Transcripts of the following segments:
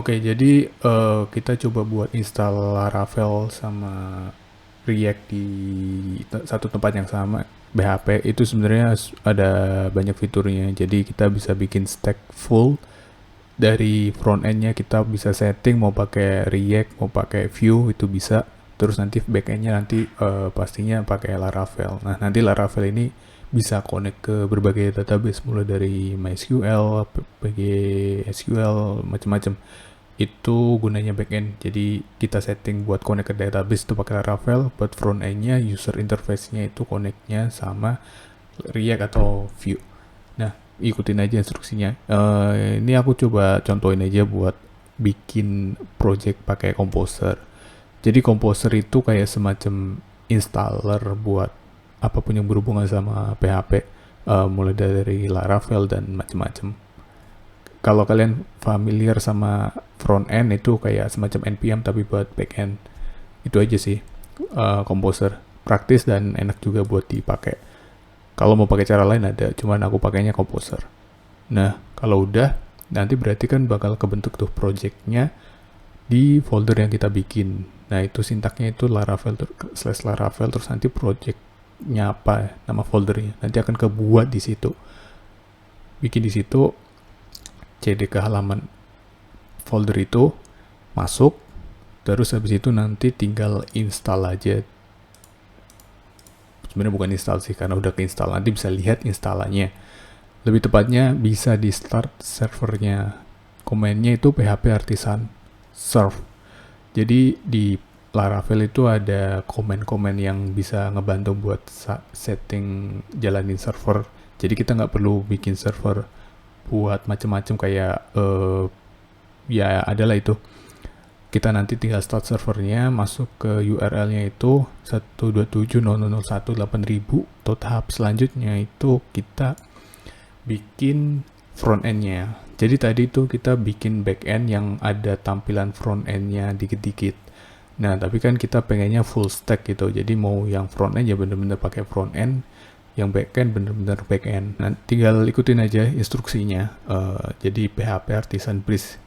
Oke, jadi kita coba buat install Laravel sama React di satu tempat yang sama. BHP itu sebenarnya ada banyak fiturnya. Jadi kita bisa bikin stack full dari front endnya, kita bisa setting mau pakai React, mau pakai Vue itu bisa. Terus nanti back endnya nanti pastinya pakai Laravel. Nah, nanti Laravel ini bisa connect ke berbagai database mulai dari MySQL, PGSQL, macam-macam. Itu gunanya backend. Jadi kita setting buat connect ke database itu pakai Laravel, buat front end-nya user interface-nya itu connect-nya sama React atau Vue. Nah, ikutin aja instruksinya. Ini aku coba contohin aja buat bikin project pakai Composer. Jadi Composer itu kayak semacam installer buat apapun yang berhubungan sama PHP, mulai dari Laravel dan macam-macam. Kalau kalian familiar sama front end itu kayak semacam npm tapi buat back end. Itu aja sih. Composer praktis dan enak juga buat dipakai. Kalau mau pakai cara lain ada, cuman aku pakainya Composer. Nah, kalau udah, nanti berarti kan bakal kebentuk tuh projectnya di folder yang kita bikin. Nah, itu sintaknya itu Laravel /Laravel, terus nanti projectnya apa, nama foldernya. Nanti akan kebuat di situ. Bikin di situ, cd ke halaman folder itu, masuk, terus habis itu nanti tinggal install aja. Sebenarnya bukan install sih, karena udah keinstall. Nanti bisa lihat installannya. Lebih tepatnya bisa di start servernya. Komennya itu php artisan serve. Jadi di Laravel itu ada komen-komen yang bisa ngebantu buat setting jalanin server. Jadi kita nggak perlu bikin server buat macam-macam kayak ya adalah itu. Kita nanti tinggal start servernya, masuk ke URL-nya itu 127.001.8000. Tahap selanjutnya itu kita bikin front end-nya. Jadi tadi itu kita bikin back end yang ada tampilan front end-nya dikit-dikit. Nah, tapi kan kita pengennya full stack gitu. Jadi mau yang front end ya bener-bener pakai front end, yang back end bener-bener back end. Nah, tinggal ikutin aja instruksinya. Jadi PHP Artisan Breeze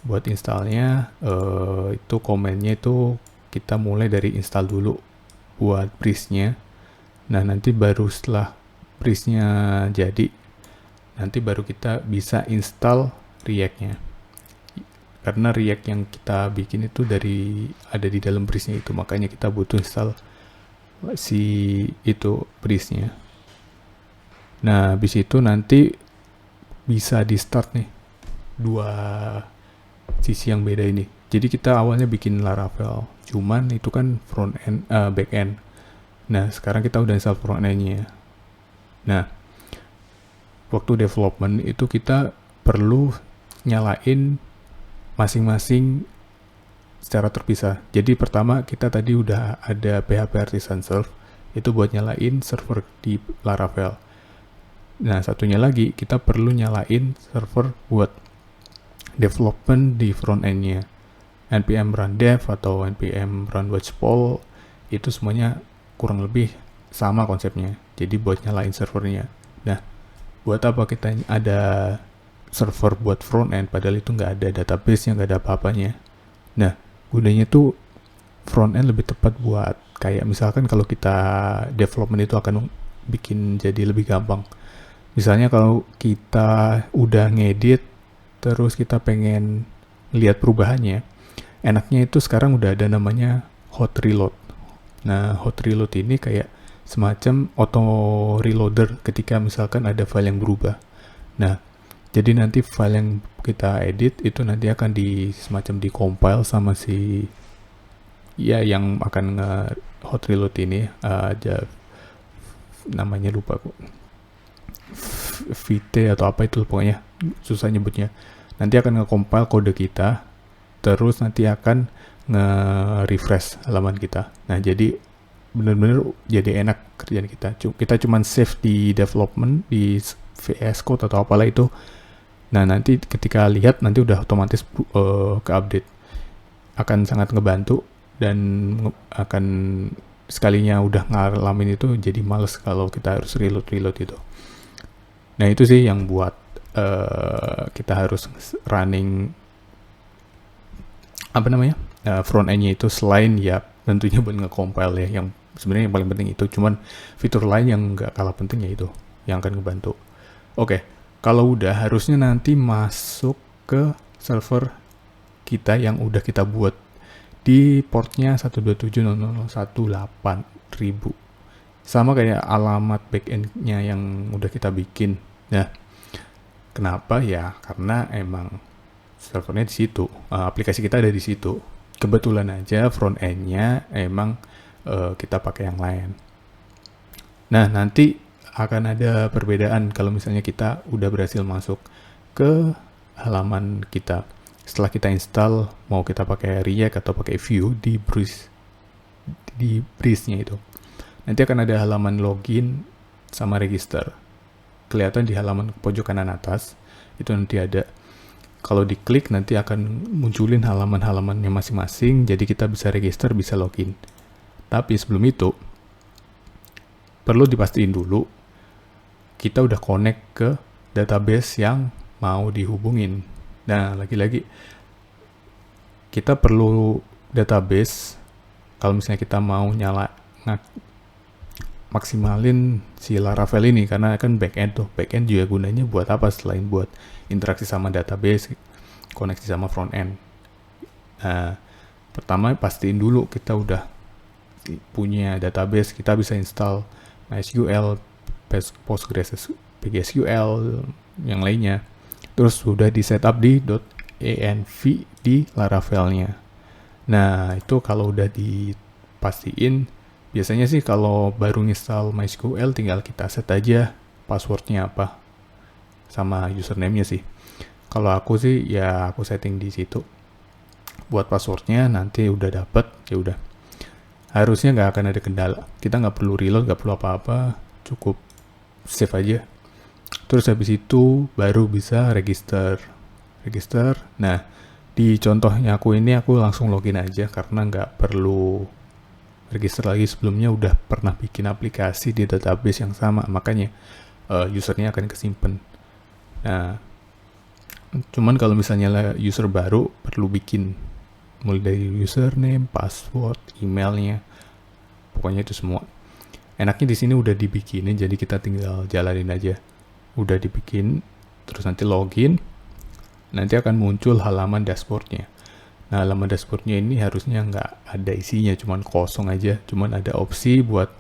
buat installnya, itu komennya itu kita mulai dari install dulu buat Breeze-nya. Nah, nanti baru setelah Breeze-nya jadi, nanti baru kita bisa install React-nya. Karena React yang kita bikin itu ada di dalam Breeze-nya itu, makanya kita butuh install si itu Breeze-nya. Nah, habis itu nanti bisa di start nih dua sisi yang beda ini. Jadi kita awalnya bikin Laravel, cuman itu kan front end, back end. Nah, sekarang kita udah install front end-nya. Nah, waktu development itu kita perlu nyalain masing-masing secara terpisah. Jadi pertama kita tadi udah ada PHP Artisan Serve, itu buat nyalain server di Laravel. Nah, satunya lagi kita perlu nyalain server buat development di front end-nya. npm run dev atau npm run watchpoll itu semuanya kurang lebih sama konsepnya. Jadi buat nyalain servernya. Nah, buat apa kita ada server buat front end padahal itu nggak ada database-nya, nggak ada apa-apanya. Nah, gunanya tuh front end lebih tepat buat kayak misalkan kalau kita development itu akan bikin jadi lebih gampang. Misalnya kalau kita udah ngedit terus kita pengen lihat perubahannya, enaknya itu sekarang udah ada namanya hot reload. Nah, hot reload ini kayak semacam auto reloader ketika misalkan ada file yang berubah. Nah, jadi nanti file yang kita edit itu nanti akan semacam di-compile sama si ya yang akan hot reload ini, aja namanya lupa kok. VT atau apa itu pokoknya susah nyebutnya. Nanti akan nge-compile kode kita, terus nanti akan nge-refresh halaman kita. Nah, jadi benar-benar jadi enak kerjaan kita. Kita cuman save di development, di VS Code atau apalah itu. Nah, nanti ketika lihat nanti udah otomatis ke update. Akan sangat ngebantu dan akan sekalinya udah ngalamin itu jadi males kalau kita harus reload itu. Nah, itu sih yang buat kita harus running front end-nya itu, selain ya tentunya buat nge-compile ya, yang sebenarnya yang paling penting itu, cuman fitur lain yang nggak kalah penting ya itu yang akan ngebantu. Oke, kalau udah harusnya nanti masuk ke server kita yang udah kita buat di portnya 127.0.0.1.8.1000, sama kayak alamat backend-nya yang udah kita bikin. Nah, kenapa ya? Karena emang servernya di situ, aplikasi kita ada di situ. Kebetulan aja front end-nya emang kita pakai yang lain. Nah, nanti akan ada perbedaan kalau misalnya kita udah berhasil masuk ke halaman kita. Setelah kita install, mau kita pakai React atau pakai Vue di Breeze-nya itu. Nanti akan ada halaman login sama register. Kelihatan di halaman pojok kanan atas, itu nanti ada. Kalau diklik nanti akan munculin halaman-halamannya masing-masing, jadi kita bisa register, bisa login. Tapi sebelum itu, perlu dipastiin dulu, kita udah connect ke database yang mau dihubungin. Nah, lagi-lagi, kita perlu database, kalau misalnya kita mau maksimalin si Laravel ini, karena kan backend tuh. Backend juga gunanya buat apa selain buat interaksi sama database, koneksi sama front end. Nah, pertama pastiin dulu kita udah punya database, kita bisa install MySQL, PostgreSQL, yang lainnya. Terus sudah di setup di .env di Laravelnya. Nah, itu kalau udah dipastiin, biasanya sih kalau baru install MySQL tinggal kita set aja passwordnya apa sama username-nya sih. Kalau aku sih ya aku setting di situ buat passwordnya, nanti udah dapet ya udah. Harusnya nggak akan ada kendala. Kita nggak perlu reload, nggak perlu apa-apa, cukup save aja. Terus habis itu baru bisa register. Nah, di contohnya aku ini aku langsung login aja karena nggak perlu register lagi. Sebelumnya udah pernah bikin aplikasi di database yang sama, makanya usernya akan kesimpan. Nah, cuman kalau misalnya user baru perlu bikin mulai dari username, password, emailnya, pokoknya itu semua. Enaknya di sini udah dibikinin, jadi kita tinggal jalanin aja. Udah dibikin, terus nanti login, nanti akan muncul halaman dashboardnya. Nah, halaman dashboardnya ini harusnya nggak ada isinya, cuman kosong aja, cuman ada opsi buat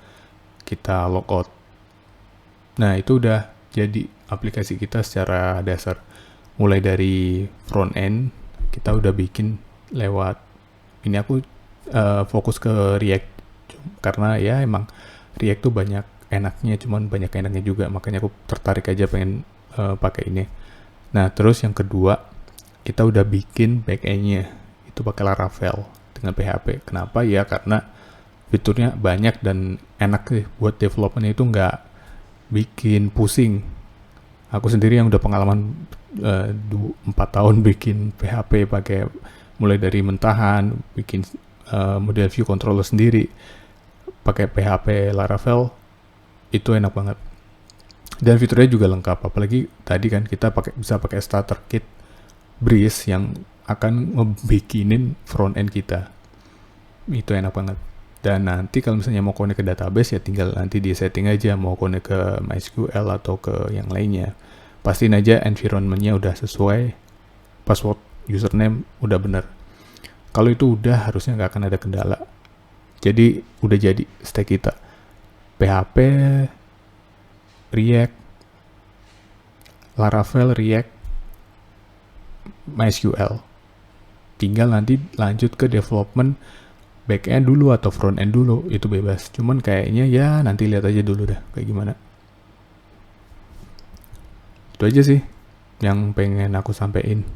kita logout. Nah, itu udah jadi aplikasi kita secara dasar. Mulai dari front end, kita udah bikin lewat, ini aku fokus ke React, karena ya emang React tuh banyak enaknya, cuman banyak enaknya juga, makanya aku tertarik aja pengen pakai ini. Nah, terus yang kedua, kita udah bikin backend-nya, itu pakai Laravel dengan PHP. Kenapa? Ya karena fiturnya banyak dan enak sih buat development, itu nggak bikin pusing. Aku sendiri yang udah pengalaman 4 tahun bikin PHP pakai mulai dari mentahan, bikin model view controller sendiri, pakai PHP Laravel, itu enak banget. Dan fiturnya juga lengkap, apalagi tadi kan kita bisa pakai starter kit Breeze yang akan ngebikinin front end kita. Itu enak banget. Dan nanti kalau misalnya mau connect ke database ya tinggal nanti di setting aja mau connect ke MySQL atau ke yang lainnya. Pastiin aja environment-nya udah sesuai, password, username udah bener. Kalau itu udah, harusnya nggak akan ada kendala. Jadi udah jadi stack kita. PHP, React, Laravel, React, MySQL. Tinggal nanti lanjut ke development back-end dulu atau front-end dulu, itu bebas. Cuman kayaknya ya nanti lihat aja dulu dah kayak gimana. Itu aja sih yang pengen aku sampein.